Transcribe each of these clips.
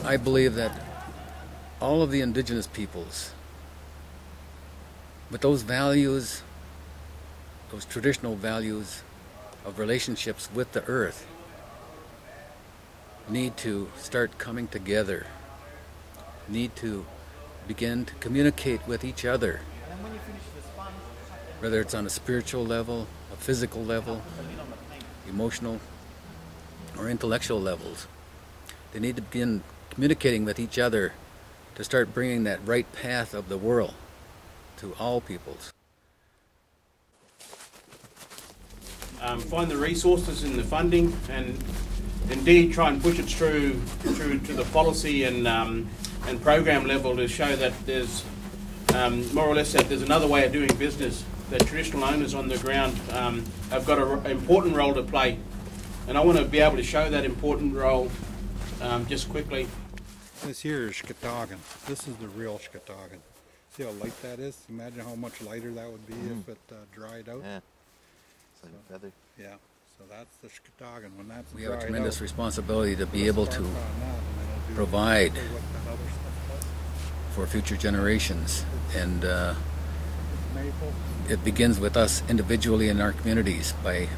I believe that all of the indigenous peoples, with those values, those traditional values of relationships with the earth, need to start coming together, need to begin to communicate with each other, whether it's on a spiritual level, a physical level, emotional, or intellectual levels. They need to begin communicating with each other to start bringing that right path of the world to all peoples. Find the resources and the funding, and indeed try and push it through to the policy and program level to show that there's more or less that there's another way of doing business, that traditional owners on the ground have got an important role to play, and I want to be able to show that important role just quickly. This here is Skatagan. This is the real Skatagan. See how light that is? Imagine how much lighter that would be if it dried out. Yeah, it's like a feather. Yeah, so that's the Skatagan. When that's we have a tremendous responsibility to be able to provide for future generations, and it begins with us individually in our communities by,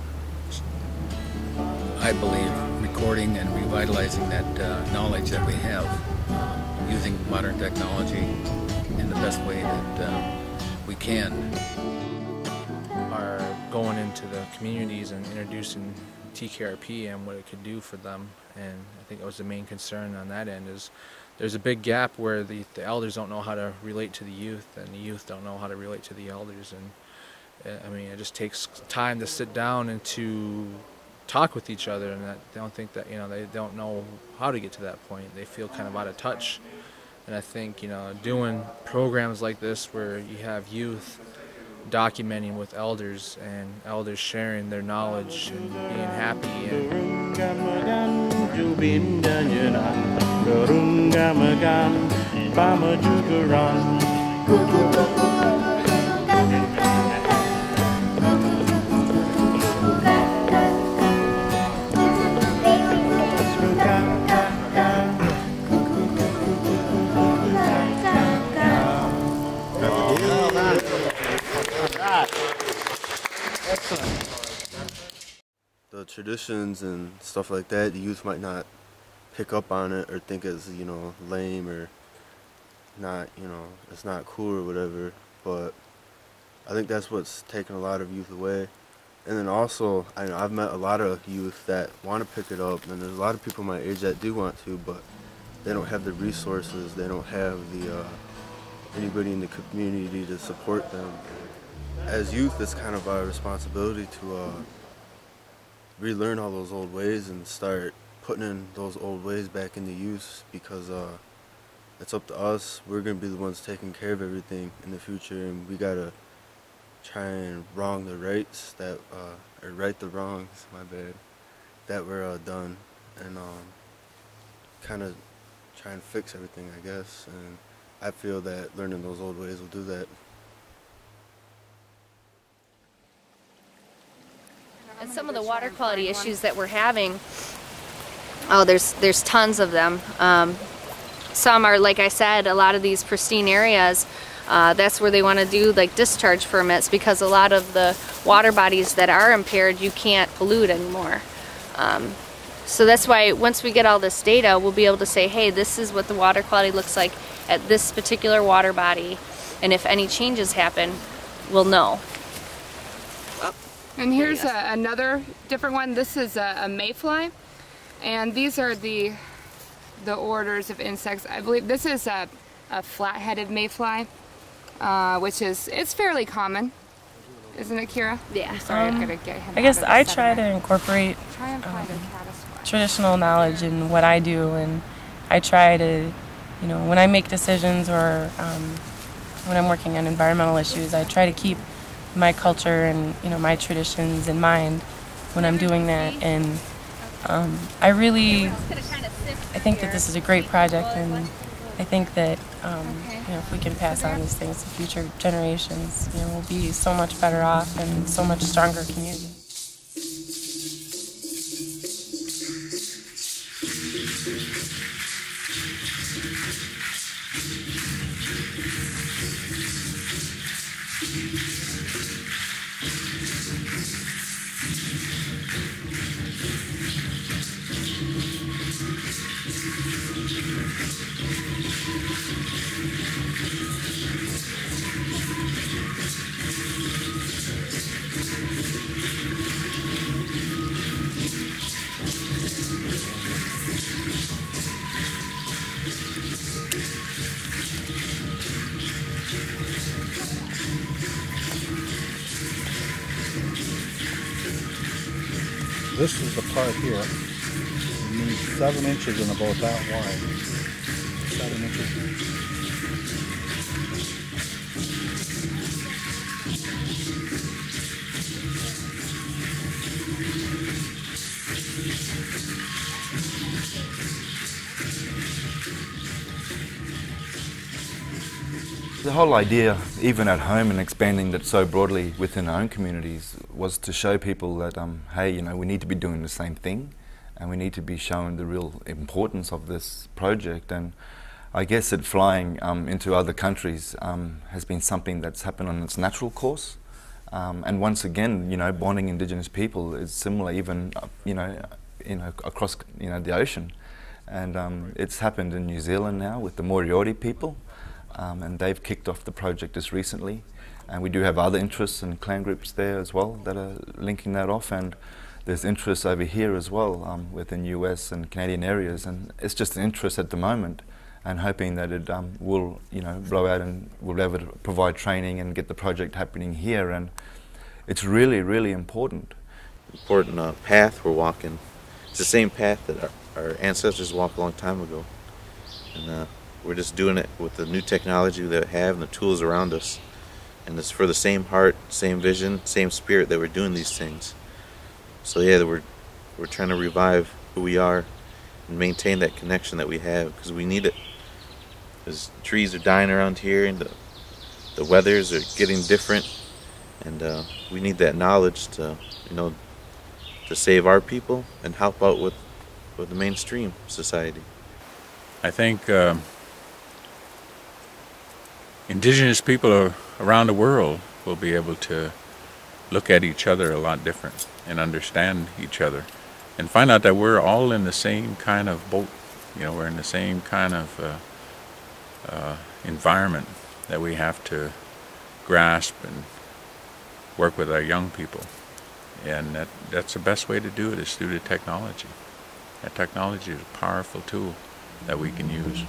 I believe, recording and revitalizing that knowledge that we have, using modern technology in the best way that we can. Are going into the communities and introducing TKRP and what it could do for them, and I think that was the main concern on that end. Is there's a big gap where the elders don't know how to relate to the youth, and the youth don't know how to relate to the elders, and I mean, it just takes time to sit down and to talk with each other, and they don't think that, they don't know how to get to that point. They feel kind of out of touch, and I think, doing programs like this where you have youth documenting with elders and elders sharing their knowledge and being happy The traditions and stuff like that, the youth might not pick up on it or think it's, lame or not, it's not cool or whatever, but I think that's what's taken a lot of youth away. And then also, I've met a lot of youth that want to pick it up, and there's a lot of people my age that do want to, but they don't have the resources, they don't have the anybody in the community to support them. As youth, it's kind of our responsibility to relearn all those old ways and start putting in those old ways back into use, because it's up to us. We're going to be the ones taking care of everything in the future, and we got to try and wrong the rights that, or right the wrongs, my bad, that were done, and kind of try and fix everything, I guess. And I feel that learning those old ways will do that. And some of the water quality issues that we're having, there's tons of them. Some are, like I said, a lot of these pristine areas, that's where they want to do like discharge permits, because a lot of the water bodies that are impaired, you can't pollute anymore. So that's why once we get all this data, we'll be able to say, hey, this is what the water quality looks like at this particular water body, and if any changes happen, we'll know. And here's another different one. This is a mayfly. And these are the orders of insects. I believe this is a flat-headed mayfly, which it's fairly common, isn't it, Kira? Yeah. Sorry, I'm gonna get him. I guess I try to incorporate try and find a caddis. traditional knowledge in what I do, and I try to, you know, when I make decisions or when I'm working on environmental issues, I try to keep my culture and, you know, my traditions in mind when I'm doing that. And I think that this is a great project, and I think that you know, if we can pass on these things to future generations, you know, we'll be so much better off and so much stronger community. This is the part here. It needs 7 inches and about that wide. 7 inches. The whole idea, even at home and expanding that so broadly within our own communities, was to show people that, hey, you know, we need to be doing the same thing, and we need to be shown the real importance of this project. And I guess that flying into other countries has been something that's happened on its natural course. And once again, you know, bonding Indigenous people is similar, even across the ocean. And it's happened in New Zealand now with the Moriori people. And they've kicked off the project just recently, and we do have other interests and clan groups there as well that are linking that off, and there's interest over here as well within US and Canadian areas, and it's just an interest at the moment, and hoping that it will, you know, blow out and we'll be able to provide training and get the project happening here. And it's really, really important. Important path we're walking. It's the same path that our ancestors walked a long time ago, and we're just doing it with the new technology that we have and the tools around us. And it's for the same heart, same vision, same spirit that we're doing these things. So yeah, we're trying to revive who we are and maintain that connection that we have, because we need it. Because trees are dying around here, and the weathers are getting different, and we need that knowledge to, you know, to save our people and help out with the mainstream society. I think Indigenous people around the world will be able to look at each other a lot different and understand each other and find out that we're all in the same kind of boat. You know, we're in the same kind of environment that we have to grasp and work with our young people. And that's the best way to do it, is through the technology. That technology is a powerful tool that we can use.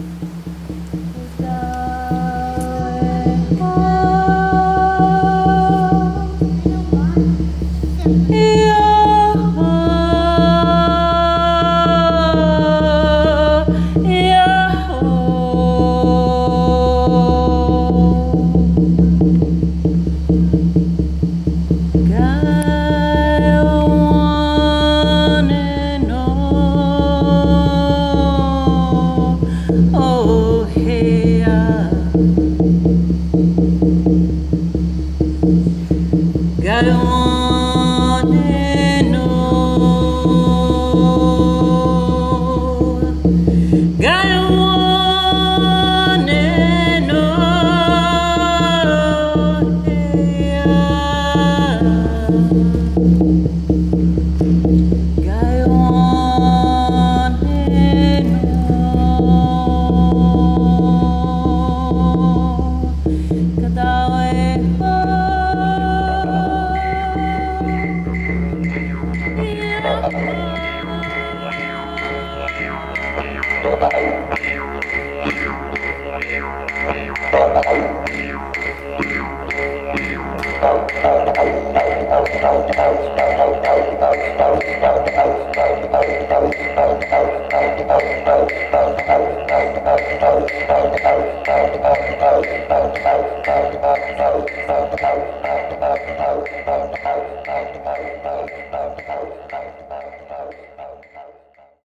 Bye.